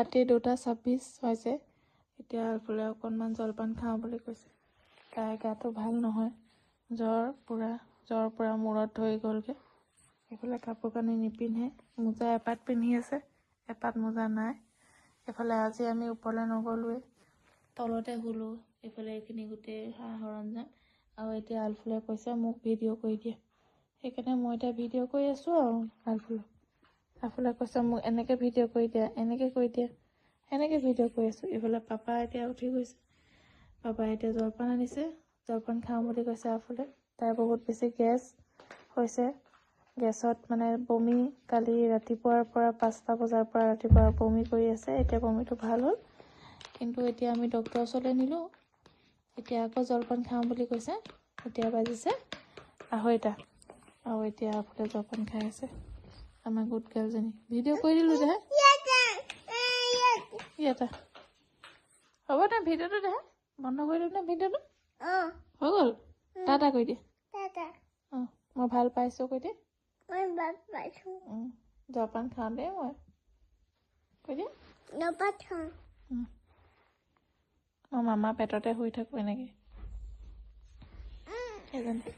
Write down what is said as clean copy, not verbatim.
ৰাতি 2:26 হৈছে এতিয়া আলফুলে অকণমান জলপান খাওঁ বুলি কৈছে তাই গাটো ভাল নহয় জ্বৰ পুৰা মূৰত ধৰি গ'লগৈ এইফালে কাপোৰ কানি নিপিন্ধে মোজা এপাত পিন্ধি আছে এপাত মোজা নাই এইফালে আজি আমি ওপৰলৈ নগ'লোৱে তলতে শুলোঁ এইফালে এইখিনি গোটেই সা সৰঞ্জাম আৰু এতিয়া আলফুলে কৈছে মোক ভিডিঅ' কৰি দিয়ে সেইকাৰণে মই এতিয়া ভিডিঅ' কৰি আছোঁ আৰু আলফুলে কৈছে মোক এনেকৈ ভিডিঅ' কৰি দিয়া এনেকৈ কৰি দিয়া এনেকৈ ভিডিঅ' কৰি আছোঁ এইফালে পাপা এতিয়া উঠি গৈছে পাপাই এতিয়া জলপান আনিছে জলপান খাওঁ বুলি কৈছে আলফুলে তাই বহুত বেছি গেছ হৈছে গেছত মানে বমি কালি ৰাতিপুৱাৰ পৰা 5টা বজাৰ পৰা ৰাতিপুৱা বমি কৰি আছে এতিয়া বমিটো ভাল হ'ল কিন্তু এতিয়া আমি ডক্টৰৰ ওচৰলৈ নিলোঁ এতিয়া আকৌ জলপান খাওঁ বুলি কৈছে এতিয়া বাজিছে 2:30 আৰু এতিয়া আলফুলে জলপান খাই আছে আমাৰ গুড গাৰ্লজনী ভিডিঅ' কৰি দিলোঁ দে ইয়াতে হ'ব দে ভিডিঅ'টো দে বন্ধ কৰি দিওঁ নে ভিডিঅ'টো হৈ গ'ল টাটা কৈ দিয়ে অঁ মই ভাল পাইছোঁ কৈ দিয়ে জলপান খাওঁ দেই মই কৈ দিয়ে মই মামা পেটতে শুই থাকোঁ এনেকৈ সেইজনী